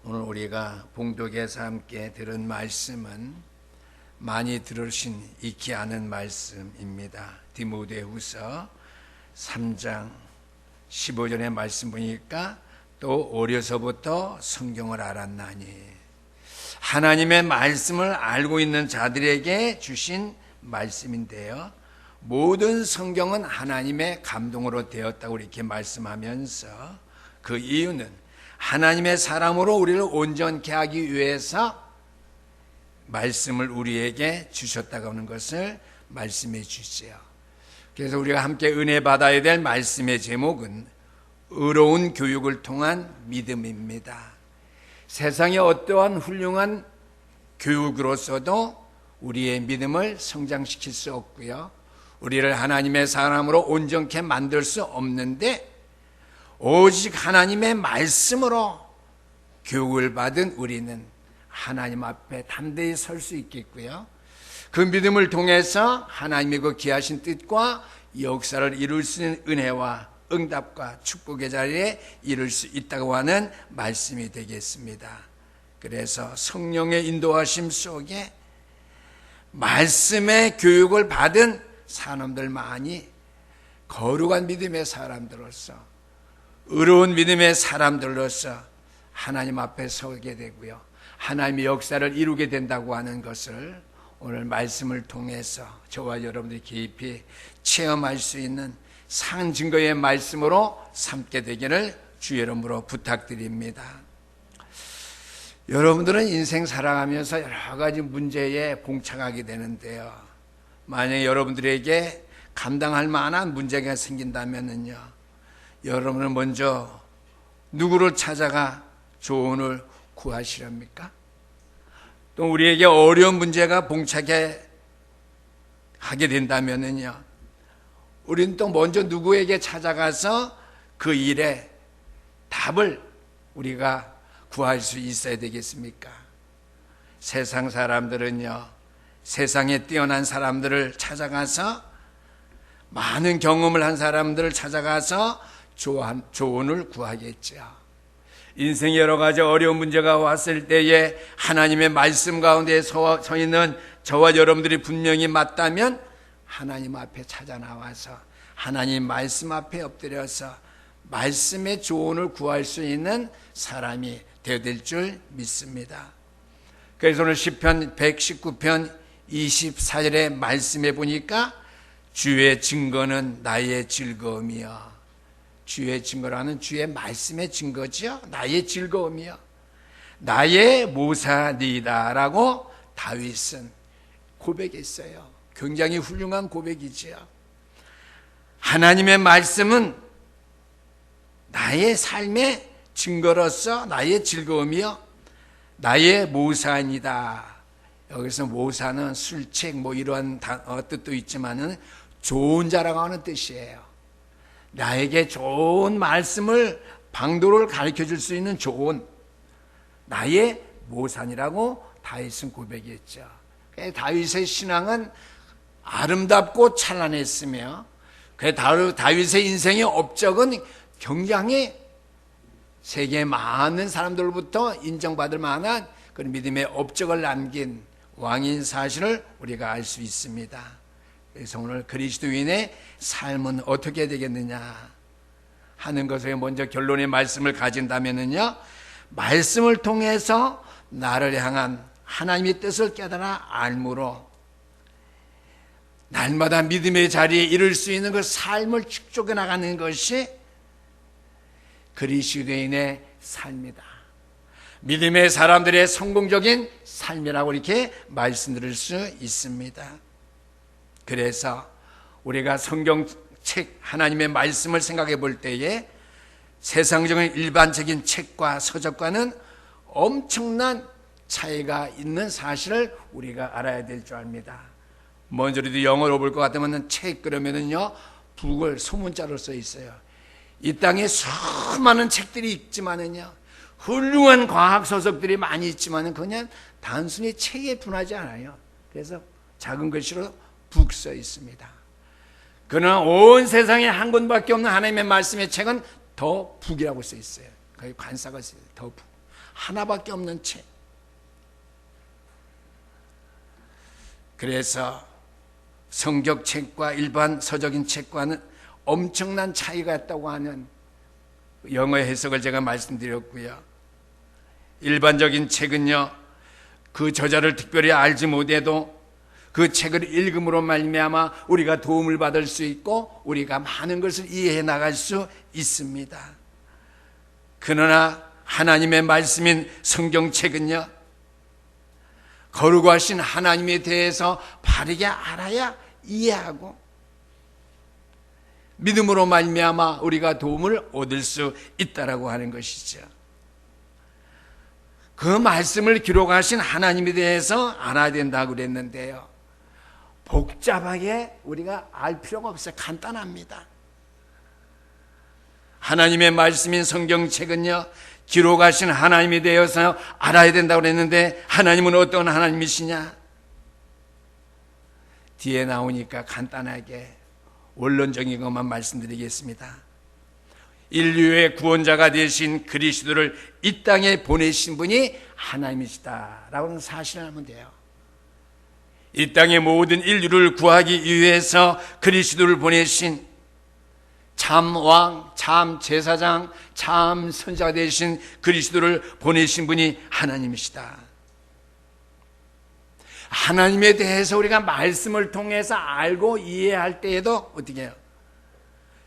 오늘 우리가 봉독에서 함께 들은 말씀은 많이 들으신 익히 아는 말씀입니다. 디모데후서 3장 15절의 말씀 보니까 또 어려서부터 성경을 알았나니, 하나님의 말씀을 알고 있는 자들에게 주신 말씀인데요, 모든 성경은 하나님의 감동으로 되었다고 이렇게 말씀하면서 그 이유는 하나님의 사람으로 우리를 온전케 하기 위해서 말씀을 우리에게 주셨다고 하는 것을 말씀해 주세요. 그래서 우리가 함께 은혜 받아야 될 말씀의 제목은 의로운 교육을 통한 믿음입니다. 세상의 어떠한 훌륭한 교육으로서도 우리의 믿음을 성장시킬 수 없고요, 우리를 하나님의 사람으로 온전케 만들 수 없는데, 오직 하나님의 말씀으로 교육을 받은 우리는 하나님 앞에 담대히 설 수 있겠고요, 그 믿음을 통해서 하나님의 그 귀하신 뜻과 역사를 이룰 수 있는 은혜와 응답과 축복의 자리에 이룰 수 있다고 하는 말씀이 되겠습니다. 그래서 성령의 인도하심 속에 말씀의 교육을 받은 사람들만이 거룩한 믿음의 사람들로서, 의로운 믿음의 사람들로서 하나님 앞에 서게 되고요, 하나님의 역사를 이루게 된다고 하는 것을 오늘 말씀을 통해서 저와 여러분들이 깊이 체험할 수 있는 산 증거의 말씀으로 삼게 되기를 주의 이름으로 부탁드립니다. 여러분들은 인생 살아가면서 여러 가지 문제에 봉착하게 되는데요, 만약에 여러분들에게 감당할 만한 문제가 생긴다면요, 여러분은 먼저 누구를 찾아가 조언을 구하시렵니까? 또 우리에게 어려운 문제가 봉착해 하게 된다면요, 우리는 또 먼저 누구에게 찾아가서 그 일에 답을 우리가 구할 수 있어야 되겠습니까? 세상 사람들은요, 세상에 뛰어난 사람들을 찾아가서, 많은 경험을 한 사람들을 찾아가서 조언을 구하겠죠. 인생에 여러 가지 어려운 문제가 왔을 때에 하나님의 말씀 가운데 서 있는 저와 여러분들이 분명히 맞다면 하나님 앞에 찾아 나와서 하나님 말씀 앞에 엎드려서 말씀의 조언을 구할 수 있는 사람이 되어야 될 줄 믿습니다. 그래서 오늘 시편 119편 24절의 말씀에 보니까 주의 증거는 나의 즐거움이여. 주의 증거라는 주의 말씀의 증거죠. 나의 즐거움이요, 나의 모사니다라고 다윗은 고백했어요. 굉장히 훌륭한 고백이지요. 하나님의 말씀은 나의 삶의 증거로서 나의 즐거움이요, 나의 모사니다. 여기서 모사는 술책 이러한 뜻도 있지만은 좋은 자라고 하는 뜻이에요. 나에게 좋은 말씀을, 방도를 가르쳐 줄 수 있는 좋은 나의 모산이라고 다윗은 고백했죠. 다윗의 신앙은 아름답고 찬란했으며, 다윗의 인생의 업적은 굉장히 세계 많은 사람들로부터 인정받을 만한 그런 믿음의 업적을 남긴 왕인 사실을 우리가 알 수 있습니다. 그래서 오늘 그리스도인의 삶은 어떻게 되겠느냐 하는 것에 먼저 결론의 말씀을 가진다면요, 말씀을 통해서 나를 향한 하나님의 뜻을 깨달아 알므로 날마다 믿음의 자리에 이룰 수 있는 그 삶을 축적해 나가는 것이 그리스도인의 삶이다. 믿음의 사람들의 성공적인 삶이라고 이렇게 말씀드릴 수 있습니다. 그래서 우리가 성경책 하나님의 말씀을 생각해 볼 때에 세상적인 일반적인 책과 서적과는 엄청난 차이가 있는 사실을 우리가 알아야 될 줄 압니다. 먼저라도 영어로 볼 것 같으면 책 그러면은요, 북을 소문자로 써 있어요. 이 땅에 수많은 책들이 있지만은요, 훌륭한 과학 서적들이 많이 있지만은 그냥 단순히 책에 분하지 않아요. 그래서 작은 글씨로 북 써 있습니다. 그러나 온 세상에 한 권밖에 없는 하나님의 말씀의 책은 더 북이라고 써 있어요. 거기 관사가 있어요. 더 북. 하나밖에 없는 책. 그래서 성경책과 일반 서적인 책과는 엄청난 차이가 있다고 하는 영어 해석을 제가 말씀드렸고요. 일반적인 책은요, 그 저자를 특별히 알지 못해도 그 책을 읽음으로 말미암아 우리가 도움을 받을 수 있고 우리가 많은 것을 이해해 나갈 수 있습니다. 그러나 하나님의 말씀인 성경책은요, 거룩하신 하나님에 대해서 바르게 알아야 이해하고 믿음으로 말미암아 우리가 도움을 얻을 수 있다라고 하는 것이죠. 그 말씀을 기록하신 하나님에 대해서 알아야 된다고 그랬는데요, 복잡하게 우리가 알 필요가 없어요. 간단합니다. 하나님의 말씀인 성경책은요, 기록하신 하나님에 대해서 알아야 된다고 그랬는데 하나님은 어떤 하나님이시냐? 뒤에 나오니까 간단하게 원론적인 것만 말씀드리겠습니다. 인류의 구원자가 되신 그리스도를 이 땅에 보내신 분이 하나님이시다라고 하는 사실을 알면 돼요. 이 땅의 모든 인류를 구하기 위해서 그리스도를 보내신 참 왕, 참 제사장, 참 선지자가 되신 그리스도를 보내신 분이 하나님이시다. 하나님에 대해서 우리가 말씀을 통해서 알고 이해할 때에도 어떻게 해요?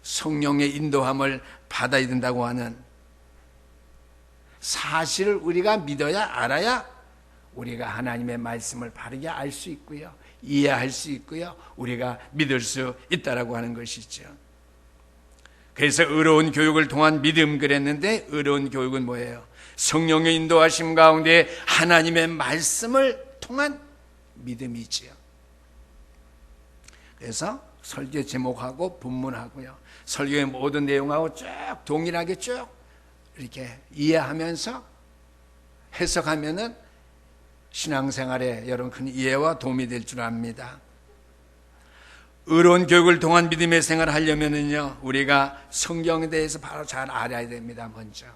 성령의 인도함을 받아야 된다고 하는 사실을 우리가 믿어야 알아야 우리가 하나님의 말씀을 바르게 알 수 있고요, 이해할 수 있고요, 우리가 믿을 수 있다라고 하는 것이죠. 그래서 의로운 교육을 통한 믿음 그랬는데, 의로운 교육은 뭐예요? 성령의 인도하심 가운데 하나님의 말씀을 통한 믿음이지요. 그래서 설교 제목하고 본문하고요, 설교의 모든 내용하고 쭉 동일하게 쭉 이렇게 이해하면서 해석하면은 신앙생활에 여러분 큰 이해와 도움이 될 줄 압니다. 의로운 교육을 통한 믿음의 생활을 하려면은요, 우리가 성경에 대해서 바로 잘 알아야 됩니다. 먼저.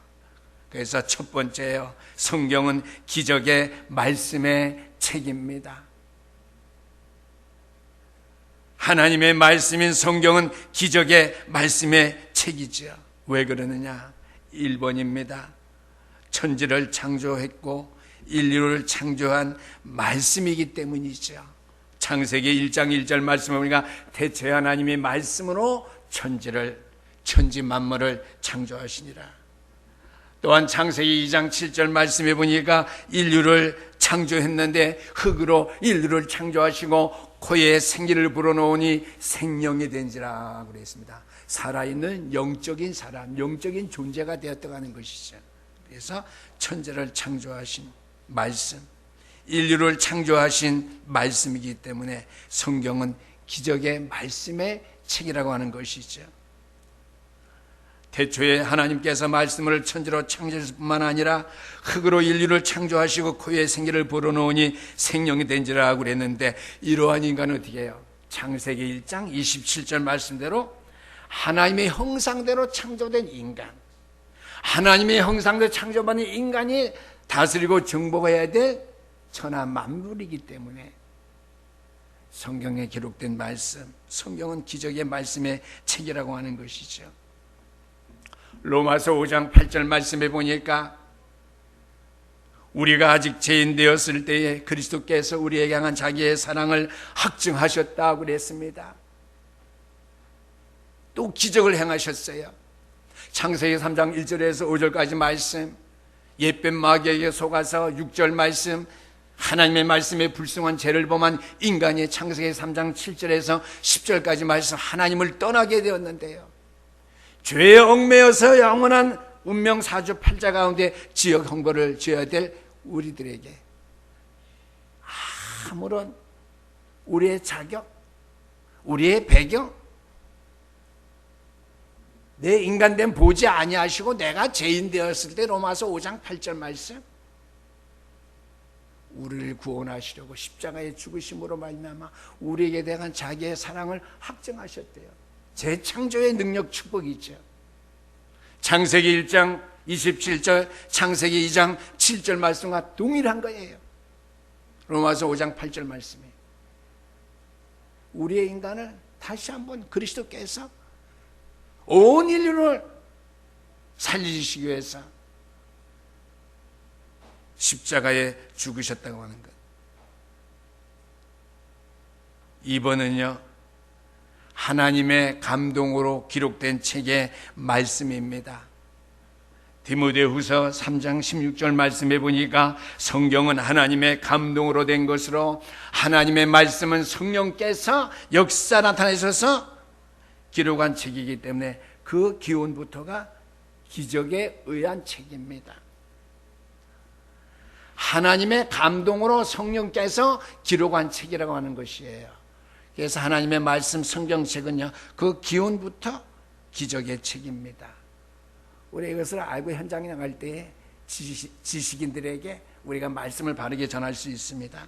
그래서 첫 번째요, 성경은 기적의 말씀의 책입니다. 하나님의 말씀인 성경은 기적의 말씀의 책이죠. 왜 그러느냐? 1번입니다. 천지를 창조했고 인류를 창조한 말씀이기 때문이죠. 창세기 1장 1절 말씀을 보니까 대체 하나님의 말씀으로 천지 만물을 창조하시니라. 또한 창세기 2장 7절 말씀해 보니까 인류를 창조했는데 흙으로 인류를 창조하시고 코에 생기를 불어넣으니 생명이 된지라 그랬습니다. 살아있는 영적인 사람, 영적인 존재가 되었다고 하는 것이죠. 그래서 천지를 창조하신 말씀, 인류를 창조하신 말씀이기 때문에 성경은 기적의 말씀의 책이라고 하는 것이죠. 태초에 하나님께서 말씀을 천지로 창조하실 뿐만 아니라 흙으로 인류를 창조하시고 코에 생기를 불어넣으니 생명이 된지라 그랬는데, 이러한 인간은 어떻게 해요? 창세기 1장 27절 말씀대로 하나님의 형상대로 창조된 인간, 하나님의 형상대로 창조받은 인간이 다스리고 정복해야 될 천하 만물이기 때문에 성경에 기록된 말씀, 성경은 기적의 말씀의 책이라고 하는 것이죠. 로마서 5장 8절 말씀해 보니까 우리가 아직 죄인 되었을 때에 그리스도께서 우리에게 향한 자기의 사랑을 확증하셨다고 그랬습니다. 또 기적을 행하셨어요. 창세기 3장 1절에서 5절까지 말씀, 옛뱀 마귀에게 속아서 6절 말씀, 하나님의 말씀에 불순한 죄를 범한 인간이 창세기 3장 7절에서 10절까지 말씀, 하나님을 떠나게 되었는데요, 죄에 얽매여서 영원한 운명 사주 팔자 가운데 지역 형벌을 지어야 될 우리들에게 아무런 우리의 자격, 우리의 배경, 내 인간됨 보지 아니하시고 내가 죄인 되었을 때 로마서 5장 8절 말씀, 우리를 구원하시려고 십자가에 죽으심으로 말미암아 우리에게 대한 자기의 사랑을 확증하셨대요. 재창조의 능력 축복이죠. 창세기 1장 27절 창세기 2장 7절 말씀과 동일한 거예요. 로마서 5장 8절 말씀이 우리의 인간을 다시 한번 그리스도께서 온 인류를 살리시기 위해서 십자가에 죽으셨다고 하는 것. 2번은요, 하나님의 감동으로 기록된 책의 말씀입니다. 디모데후서 3장 16절 말씀해 보니까 성경은 하나님의 감동으로 된 것으로 하나님의 말씀은 성령께서 역사 나타내셔서 기록한 책이기 때문에 그 기원부터가 기적에 의한 책입니다. 하나님의 감동으로 성령께서 기록한 책이라고 하는 것이에요. 그래서 하나님의 말씀 성경책은요, 그 기원부터 기적의 책입니다. 우리 이것을 알고 현장에 나갈 때 지식인들에게 우리가 말씀을 바르게 전할 수 있습니다.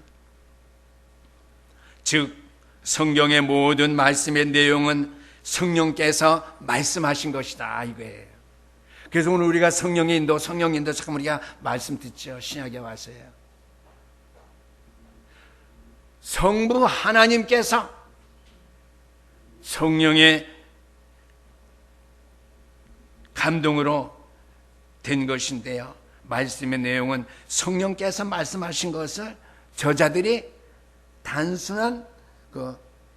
즉 성경의 모든 말씀의 내용은 성령께서 말씀하신 것이다 이거예요. 그래서 오늘 우리가 성령의 인도 잠깐 우리가 말씀 듣죠. 신약에 와서요. 성부 하나님께서 성령의 감동으로 된 것인데요. 말씀의 내용은 성령께서 말씀하신 것을 저자들이 단순한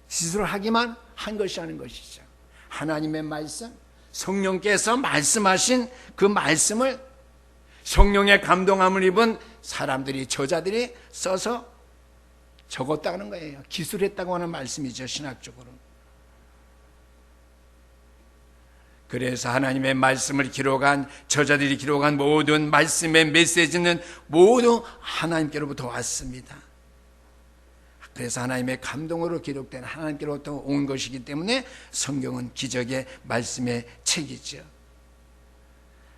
시술을 하기만 한 것이라는 것이죠. 하나님의 말씀, 성령께서 말씀하신 그 말씀을 성령의 감동함을 입은 사람들이, 저자들이 써서 적었다는 거예요. 기술했다고 하는 말씀이죠, 신학적으로. 그래서 하나님의 말씀을 기록한, 저자들이 기록한 모든 말씀의 메시지는 모두 하나님께로부터 왔습니다. 그래서 하나님의 감동으로 기록된, 하나님께로부터 온 것이기 때문에 성경은 기적의 말씀의 책이죠.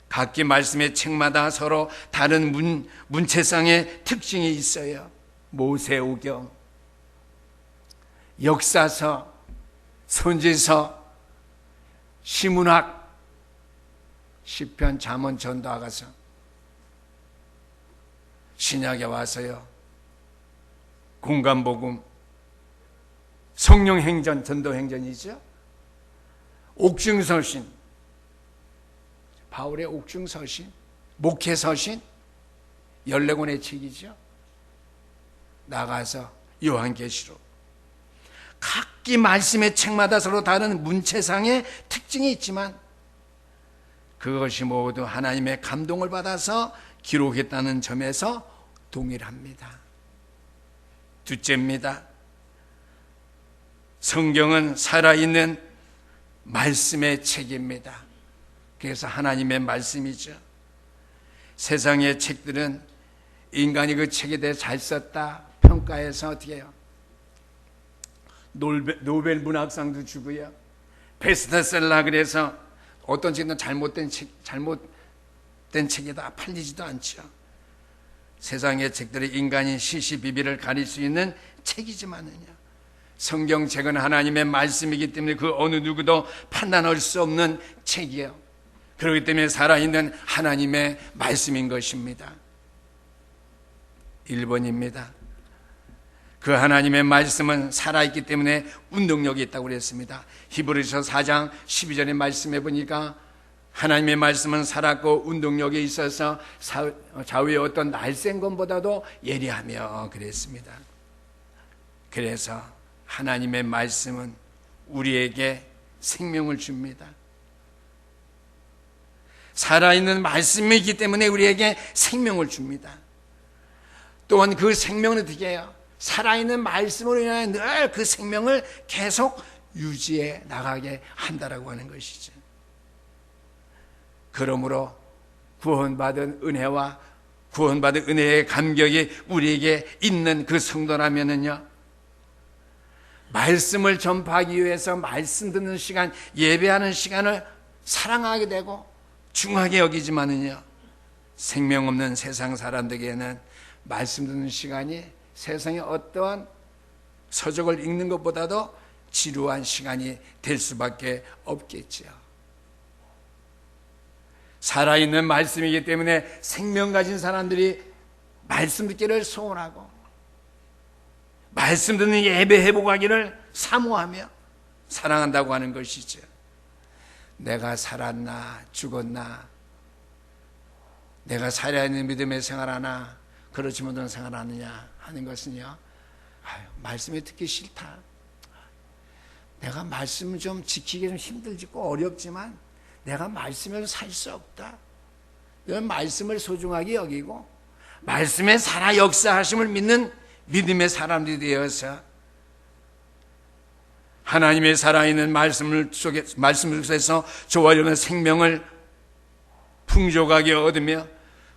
각기 말씀의 책마다 서로 다른 문체상의 특징이 있어요. 모세오경, 역사서, 선지서, 시문학, 시편, 잠언, 전도하가서, 신약에 와서요, 공간복음, 성령행전, 전도행전이죠. 옥중서신, 바울의 옥중서신, 목회서신, 14권의 책이죠. 나가서 요한계시록, 각기 말씀의 책마다 서로 다른 문체상의 특징이 있지만 그것이 모두 하나님의 감동을 받아서 기록했다는 점에서 동일합니다. 둘째입니다. 성경은 살아있는 말씀의 책입니다. 그래서 하나님의 말씀이죠. 세상의 책들은 인간이 그 책에 대해 잘 썼다 평가해서 어떻게 해요? 노벨 문학상도 주고요. 베스트셀러 그래서 어떤 책은 잘못된 책이다 팔리지도 않죠. 세상의 책들이 인간이 시시비비를 가릴 수 있는 책이지만은요, 성경책은 하나님의 말씀이기 때문에 그 어느 누구도 판단할 수 없는 책이에요. 그렇기 때문에 살아있는 하나님의 말씀인 것입니다. 1번입니다. 그 하나님의 말씀은 살아있기 때문에 운동력이 있다고 그랬습니다. 히브리서 4장 12절의 말씀해 보니까 하나님의 말씀은 살았고 운동력이 있어서 좌우의 어떤 날쌘 것보다도 예리하며 그랬습니다. 그래서 하나님의 말씀은 우리에게 생명을 줍니다. 살아있는 말씀이기 때문에 우리에게 생명을 줍니다. 또한 그 생명은 어떻게 해요? 살아있는 말씀으로 인하여 늘 그 생명을 계속 유지해 나가게 한다라고 하는 것이죠. 그러므로 구원받은 은혜와 구원받은 은혜의 감격이 우리에게 있는 그 성도라면은요, 말씀을 전파하기 위해서 말씀 듣는 시간, 예배하는 시간을 사랑하게 되고 중하게 여기지만은요, 생명 없는 세상 사람들에게는 말씀 듣는 시간이 세상의 어떠한 서적을 읽는 것보다도 지루한 시간이 될 수밖에 없겠지요. 살아있는 말씀이기 때문에 생명 가진 사람들이 말씀 듣기를 소원하고 말씀 듣는 예배 회복하기를 사모하며 사랑한다고 하는 것이죠. 내가 살았나 죽었나, 내가 살아있는 믿음의 생활하나 그렇지 못한 생활하느냐 하는 것은요, 말씀이 듣기 싫다, 내가 말씀을 좀 지키기 좀 힘들고 어렵지만 내가 말씀을 살 수 없다, 이런 말씀을 소중하게 여기고 말씀에 살아 역사하심을 믿는 믿음의 사람들이 되어서 하나님의 살아있는 말씀 속에서 저와 여러분의 생명을 풍족하게 얻으며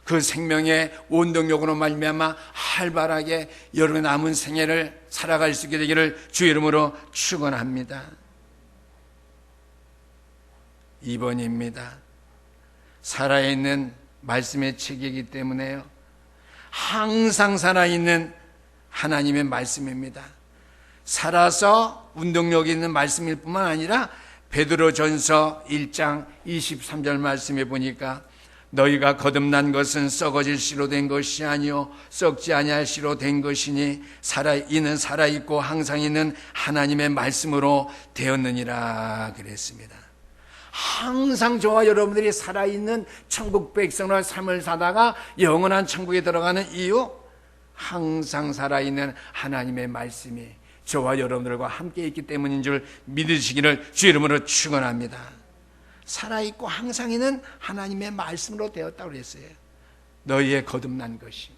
그 생명의 원동력으로 말미암아 활발하게 여러분의 남은 생애를 살아갈 수 있게 되기를 주 이름으로 축원합니다. 2번입니다. 살아있는 말씀의 책이기 때문에요, 항상 살아있는 하나님의 말씀입니다. 살아서 운동력 있는 말씀일 뿐만 아니라 베드로전서 1장 23절 말씀에 보니까 너희가 거듭난 것은 썩어질 씨로 된 것이 아니요 썩지 아니할 씨로 된 것이니 이는 살아있고 항상 있는 하나님의 말씀으로 되었느니라 그랬습니다. 항상 저와 여러분들이 살아있는 천국 백성으로 삶을 사다가 영원한 천국에 들어가는 이유, 항상 살아있는 하나님의 말씀이 저와 여러분들과 함께 있기 때문인 줄 믿으시기를 주 이름으로 축원합니다. 살아있고 항상 있는 하나님의 말씀으로 되었다고 그랬어요. 너희의 거듭난 것이,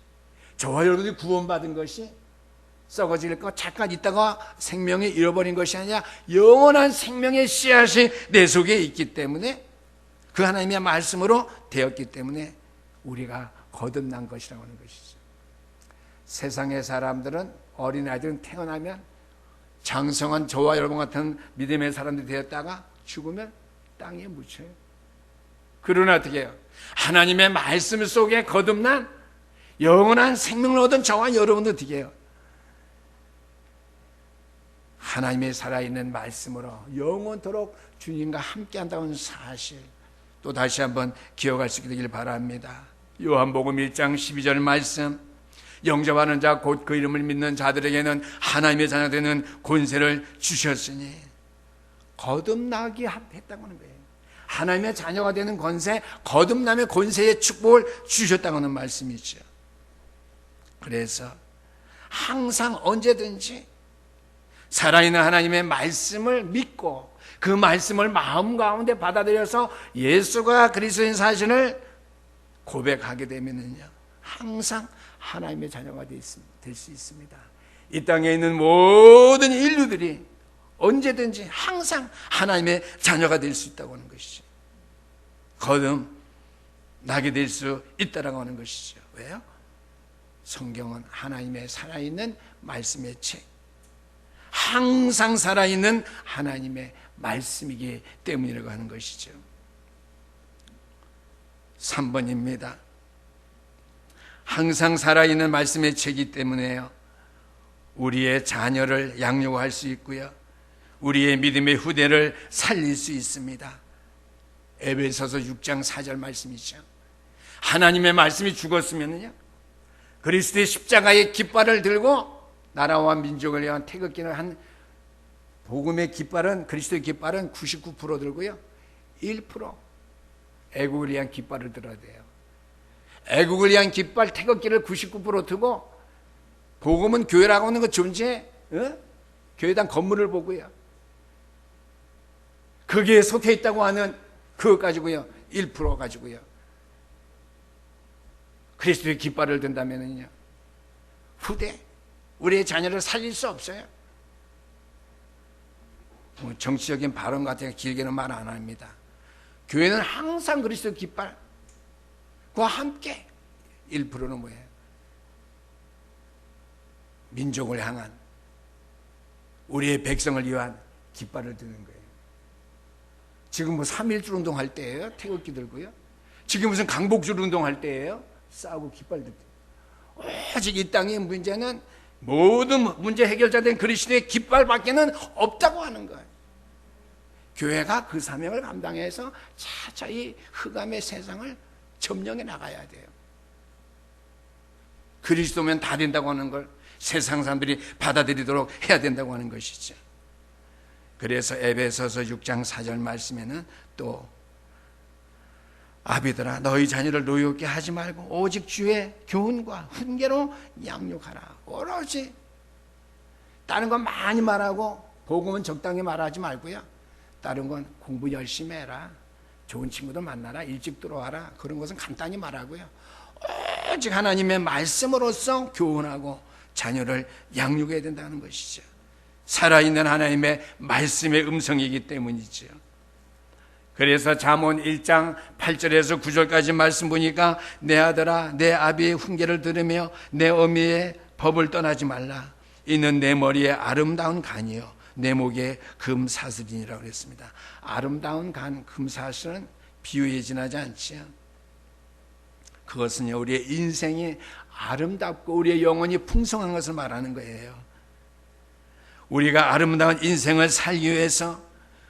저와 여러분들이 구원받은 것이 썩어질 것 잠깐 있다가 생명이 잃어버린 것이 아니라 영원한 생명의 씨앗이 내 속에 있기 때문에, 그 하나님의 말씀으로 되었기 때문에 우리가 거듭난 것이라고 하는 것이죠. 세상의 사람들은, 어린아이들은 태어나면 장성한 저와 여러분 같은 믿음의 사람들이 되었다가 죽으면 땅에 묻혀요. 그러나 어떻게 해요? 하나님의 말씀 속에 거듭난 영원한 생명을 얻은 저와 여러분도 어떻게 해요? 하나님의 살아있는 말씀으로 영원토록 주님과 함께한다는 사실, 또 다시 한번 기억할 수 있게 되길 바랍니다. 요한복음 1장 12절 말씀, 영접하는 자 곧 그 이름을 믿는 자들에게는 하나님의 자녀가 되는 권세를 주셨으니, 거듭나게 했다고 하는 거예요. 하나님의 자녀가 되는 권세, 거듭남의 권세의 축복을 주셨다고 하는 말씀이죠. 그래서 항상 언제든지 살아있는 하나님의 말씀을 믿고 그 말씀을 마음 가운데 받아들여서 예수가 그리스도인 사실을 고백하게 되면은요, 항상 하나님의 자녀가 될 수 있습니다. 이 땅에 있는 모든 인류들이 언제든지 항상 하나님의 자녀가 될 수 있다고 하는 것이죠. 거듭나게 될 수 있다라고 하는 것이죠. 왜요? 성경은 하나님의 살아있는 말씀의 책, 항상 살아있는 하나님의 말씀이기 때문이라고 하는 것이죠. 3번입니다. 항상 살아있는 말씀의 책이기 때문에요, 우리의 자녀를 양육할 수 있고요, 우리의 믿음의 후대를 살릴 수 있습니다. 에베소서 6장 4절 말씀이죠. 하나님의 말씀이 죽었으면요, 그리스도의 십자가의 깃발을 들고 나라와 민족을 위한 태극기를 한 복음의 깃발은, 그리스도의 깃발은 99% 들고요, 1% 애국을 위한 깃발을 들어야 돼요. 애국을 위한 깃발, 태극기를 99% 두고, 복음은 교회라고 하는 것 존재, 교회당 건물을 보고요, 거기에 속해 있다고 하는 그것 가지고요, 1% 가지고요, 그리스도의 깃발을 든다면요, 후대, 우리의 자녀를 살릴 수 없어요. 정치적인 발언 같은 길게는 말 안 합니다. 교회는 항상 그리스도의 깃발과 함께 1%는 뭐예요? 민족을 향한, 우리의 백성을 위한 깃발을 드는 거예요. 지금 뭐 3.1줄 운동할 때예요? 태극기 들고요. 지금 무슨 강복줄 운동할 때예요? 싸우고 깃발 들고. 오직 이 땅의 문제는 모든 문제 해결자된 그리스도의 깃발밖에는 없다고 하는 거예요. 교회가 그 사명을 감당해서 차차히 흑암의 세상을 점령해 나가야 돼요. 그리스도면 다 된다고 하는 걸 세상 사람들이 받아들이도록 해야 된다고 하는 것이죠. 그래서 에베소서 6장 4절 말씀에는 또 아비들아 너희 자녀를 노엽게 하지 말고 오직 주의 교훈과 훈계로 양육하라. 오로지 다른 건 많이 말하고 복음은 적당히 말하지 말고요. 다른 건 공부 열심히 해라. 좋은 친구들 만나라. 일찍 들어와라. 그런 것은 간단히 말하고요. 오직 하나님의 말씀으로써 교훈하고 자녀를 양육해야 된다는 것이죠. 살아있는 하나님의 말씀의 음성이기 때문이죠. 그래서 잠언 1장 8절에서 9절까지 말씀 보니까 내 아들아 내 아비의 훈계를 들으며 내 어미의 법을 떠나지 말라. 이는 내 머리에 아름다운 간이요 내 목에 금사슬이니라고 그랬습니다. 아름다운 간, 금사슬은 비유에 지나지 않지요. 그것은요 우리의 인생이 아름답고 우리의 영혼이 풍성한 것을 말하는 거예요. 우리가 아름다운 인생을 살기 위해서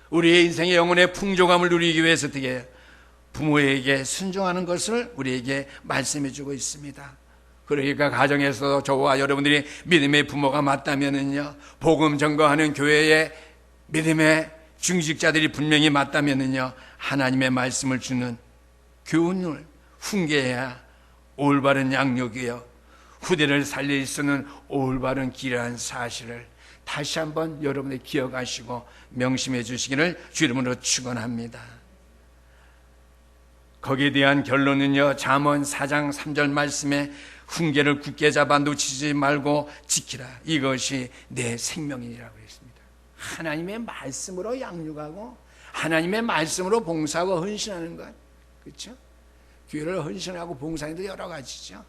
우리의 인생의 영혼의 풍족함을 누리기 위해서 어떻게 해요? 부모에게 순종하는 것을 우리에게 말씀해 주고 있습니다. 그러니까 가정에서 저와 여러분들이 믿음의 부모가 맞다면은요, 복음 전거하는 교회의 믿음의 중직자들이 분명히 맞다면은요, 하나님의 말씀을 주는 교훈을 훈계해야 올바른 양육이요 후대를 살릴 수 있는 올바른 길이라는 사실을 다시 한번 여러분이 기억하시고 명심해 주시기를 주 이름으로 축원합니다. 거기에 대한 결론은요, 잠언 4장 3절 말씀에 훈계를 굳게 잡아 놓치지 말고 지키라. 이것이 내 생명이라고 했습니다. 하나님의 말씀으로 양육하고 하나님의 말씀으로 봉사하고 헌신하는 것, 그렇죠? 교회를 헌신하고 봉사하는 데 여러 가지죠.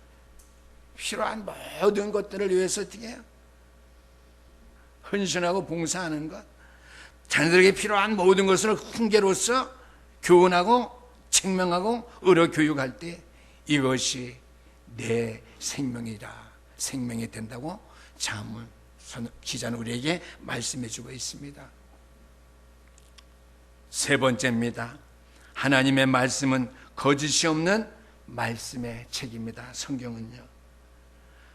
필요한 모든 것들을 위해서 어떻게 해요? 헌신하고 봉사하는 것, 자녀들에게 필요한 모든 것을 훈계로서 교훈하고 책명하고 의료 교육할 때 이것이 내 생명이다, 생명이 된다고 잠언 기자는 우리에게 말씀해 주고 있습니다. 세 번째입니다. 하나님의 말씀은 거짓이 없는 말씀의 책입니다.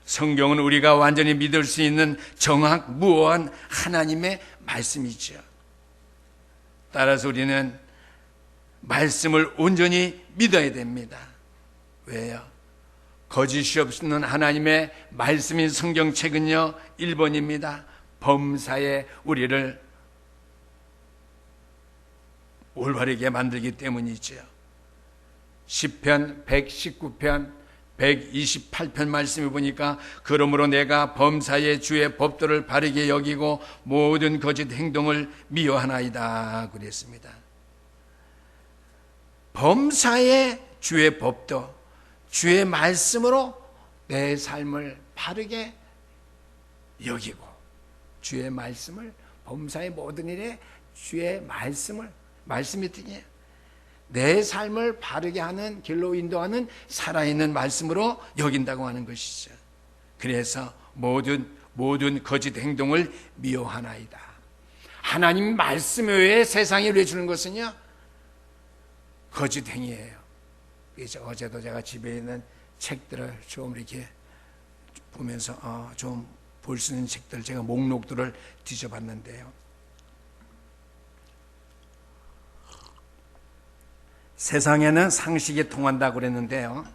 성경은 우리가 완전히 믿을 수 있는 정확무오한 하나님의 말씀이죠. 따라서 우리는 말씀을 온전히 믿어야 됩니다. 왜요? 거짓이 없는 하나님의 말씀인 성경책은요 1번입니다. 범사에 우리를 올바르게 만들기 때문이죠. 시편 119편 128편 말씀을 보니까 그러므로 내가 범사에 주의 법도를 바르게 여기고 모든 거짓 행동을 미워하나이다 그랬습니다. 범사에 주의 법도, 주의 말씀으로 내 삶을 바르게 여기고, 주의 말씀을 범사의 모든 일에 주의 말씀이 어떻게 내 삶을 바르게 하는 길로 인도하는 살아있는 말씀으로 여긴다고 하는 것이죠. 그래서 모든 거짓 행동을 미워하나이다. 하나님 말씀 외에 세상에 우리에게 주는 것은요 거짓 행위예요. 그래서 어제도 제가 집에 있는 책들을 좀 이렇게 보면서 좀 볼 수 있는 책들 제가 목록들을 뒤져봤는데요. 세상에는 상식이 통한다고 그랬는데요.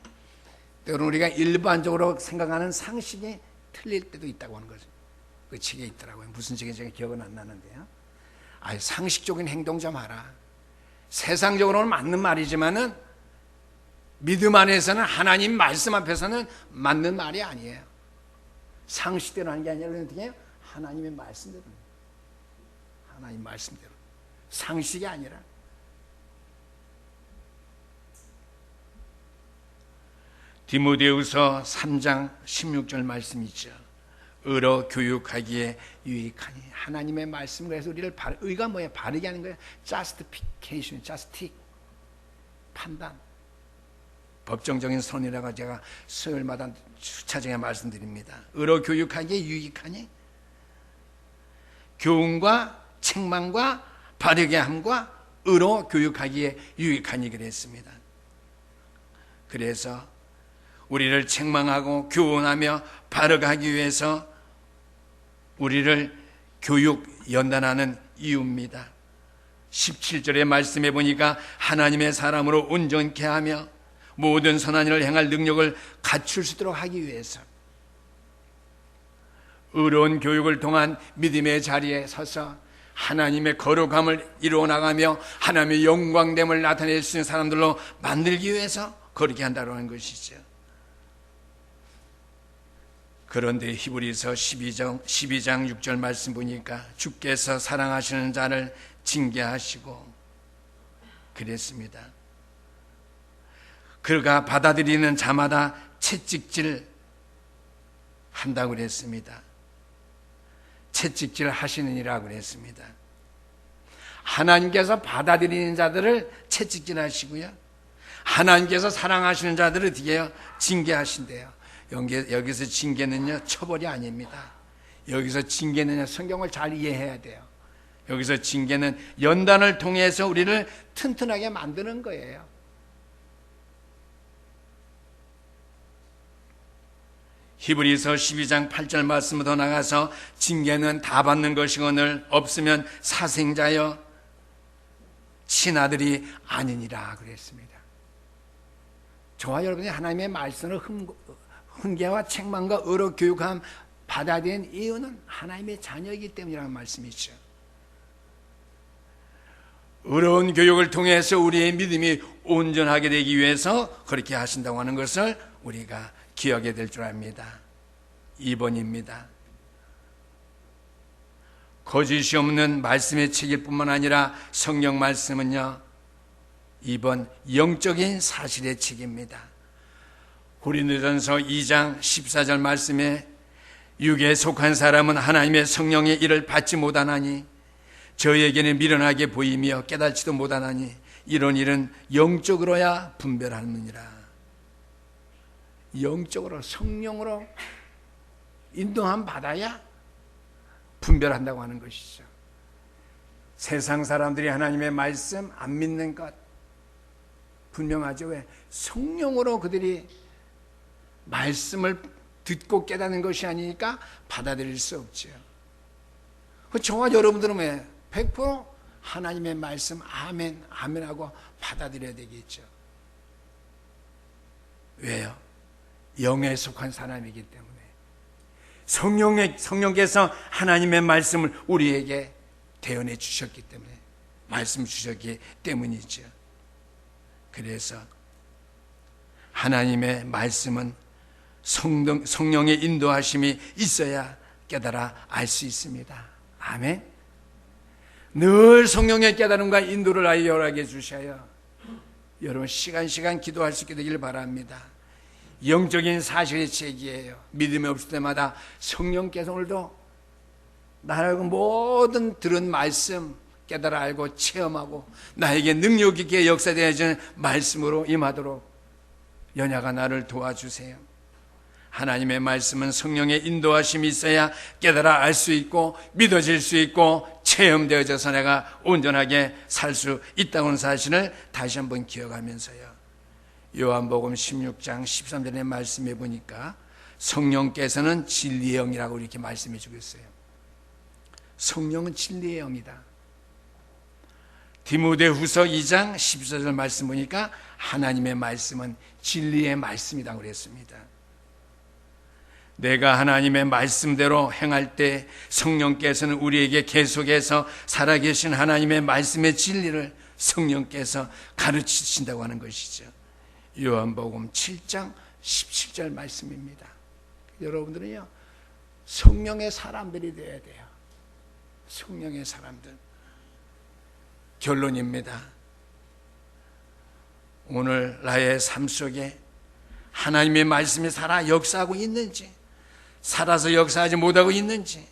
때로는 우리가 일반적으로 생각하는 상식이 틀릴 때도 있다고 하는 거죠. 그 책에 있더라고요. 무슨 책인지 제가 기억은 안 나는데요. 상식적인 행동 좀 하라. 세상적으로는 맞는 말이지만은 믿음 안에서는 하나님 말씀 앞에서는 맞는 말이 아니에요. 상식대로 하는 게 아니라 어떻게 해요? 하나님의 말씀대로. 하나님 말씀대로. 상식이 아니라. 디모데후서 3장 16절 말씀이죠. 의로 교육하기에 유익하니. 하나님의 말씀, 그래서 우리를 의가 뭐예요? 바르게 하는 거예요. justification, justice, 판단. 법정적인 선이라고 제가 수요일마다 주차장에 말씀드립니다. 의로 교육하기에 유익하니. 교훈과 책망과 바르게 함과 의로 교육하기에 유익하니 그랬습니다. 그래서 우리를 책망하고 교훈하며 바르게 하기 위해서 우리를 교육 연단하는 이유입니다. 17절의 말씀해 보니까 하나님의 사람으로 온전케 하며 모든 선한 일을 행할 능력을 갖출 수 있도록 하기 위해서 의로운 교육을 통한 믿음의 자리에 서서 하나님의 거룩함을 이루어 나가며 하나님의 영광됨을 나타낼 수 있는 사람들로 만들기 위해서 그렇게 한다는 것이죠. 그런데 히브리서 12장 6절 말씀 보니까 주께서 사랑하시는 자를 징계하시고 그랬습니다. 그가 받아들이는 자마다 채찍질 한다고 그랬습니다. 채찍질 하시느니라고 그랬습니다. 하나님께서 받아들이는 자들을 채찍질 하시고요, 하나님께서 사랑하시는 자들을 어떻게 징계하신대요. 여기서 징계는요, 처벌이 아닙니다. 여기서 징계는요, 성경을 잘 이해해야 돼요. 여기서 징계는 연단을 통해서 우리를 튼튼하게 만드는 거예요. 히브리서 12장 8절 말씀으로 더 나가서 징계는 다 받는 것이거늘 없으면 사생자여 친아들이 아니니라 그랬습니다. 저와 여러분이 하나님의 말씀을 훈계와 책망과 의로 교육함 받아야 되는 이유는 하나님의 자녀이기 때문이라는 말씀이죠. 의로운 교육을 통해서 우리의 믿음이 온전하게 되기 위해서 그렇게 하신다고 하는 것을 우리가 기억해야 될 줄 압니다. 2번입니다. 거짓이 없는 말씀의 책일 뿐만 아니라 성경 말씀은요, 2번 영적인 사실의 책입니다. 고린도전서 2장 14절 말씀에 육에 속한 사람은 하나님의 성령의 일을 받지 못하나니 저에게는 미련하게 보이며 깨닫지도 못하나니 이런 일은 영적으로야 분별하느니라. 영적으로 성령으로 인도함 받아야 분별한다고 하는 것이죠. 세상 사람들이 하나님의 말씀 안 믿는 것 분명하죠. 왜? 성령으로 그들이 말씀을 듣고 깨닫는 것이 아니니까 받아들일 수 없죠. 저와 여러분들은 왜 100% 하나님의 말씀 아멘 아멘하고 받아들여야 되겠죠. 왜요? 영에 속한 사람이기 때문에 성령께서 하나님의 말씀을 우리에게 대언해 주셨기 때문에 말씀 주셨기 때문이죠. 그래서 하나님의 말씀은 성령의 인도하심이 있어야 깨달아 알 수 있습니다. 아멘. 늘 성령의 깨달음과 인도를 아이어하게 주셔요. 여러분 시간 기도할 수 있게 되길 바랍니다. 영적인 사실의 책이에요. 믿음이 없을 때마다 성령께서 오늘도 나라고 모든 들은 말씀 깨달아 알고 체험하고 나에게 능력 있게 역사되어지는 말씀으로 임하도록 연약아 나를 도와주세요. 하나님의 말씀은 성령의 인도하심이 있어야 깨달아 알 수 있고 믿어질 수 있고 체험되어져서 내가 온전하게 살 수 있다는 사실을 다시 한번 기억하면서요. 요한복음 16장 13절의 말씀해 보니까 성령께서는 진리의 영이라고 이렇게 말씀해 주고 있어요. 성령은 진리의 영이다. 디모데후서 2장 14절 말씀 보니까 하나님의 말씀은 진리의 말씀이라고 그랬습니다. 내가 하나님의 말씀대로 행할 때 성령께서는 우리에게 계속해서 살아계신 하나님의 말씀의 진리를 성령께서 가르치신다고 하는 것이죠. 요한복음 7장 17절 말씀입니다. 여러분들은요 성령의 사람들이 되어야 돼요. 성령의 사람들. 결론입니다. 오늘 나의 삶 속에 하나님의 말씀이 살아 역사하고 있는지, 살아서 역사하지 못하고 있는지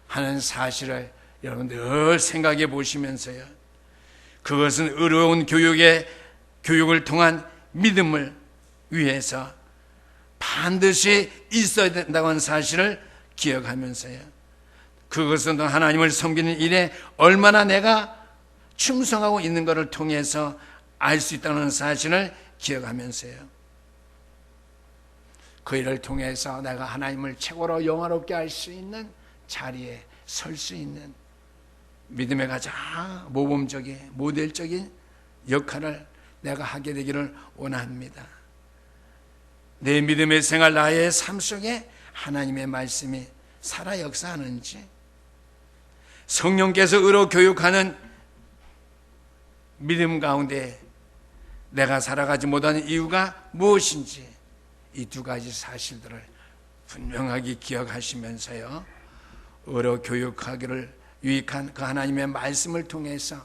하는 사실을 여러분들 늘 생각해 보시면서요, 그것은 의로운 교육을 통한 믿음을 위해서 반드시 있어야 된다고 하는 사실을 기억하면서요, 그것은 하나님을 섬기는 일에 얼마나 내가 충성하고 있는 것을 통해서 알 수 있다는 사실을 기억하면서요. 그 일을 통해서 내가 하나님을 최고로 영화롭게 할 수 있는 자리에 설 수 있는 믿음의 가장 모범적인 모델적인 역할을 내가 하게 되기를 원합니다. 내 믿음의 생활, 나의 삶 속에 하나님의 말씀이 살아 역사하는지, 성령께서 의로 교육하는 믿음 가운데 내가 살아가지 못하는 이유가 무엇인지, 이 두 가지 사실들을 분명하게 기억하시면서요, 의로 교육하기를 유익한 그 하나님의 말씀을 통해서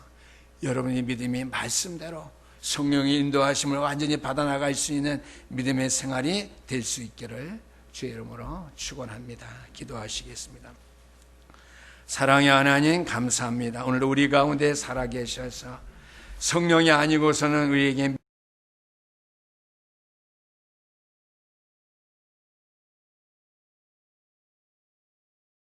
여러분의 믿음이 말씀대로 성령의 인도하심을 완전히 받아나갈 수 있는 믿음의 생활이 될 수 있기를 주의 이름으로 축원합니다. 기도하시겠습니다. 사랑의 하나님, 감사합니다. 오늘 우리 가운데 살아계셔서 성령이 아니고서는 우리에게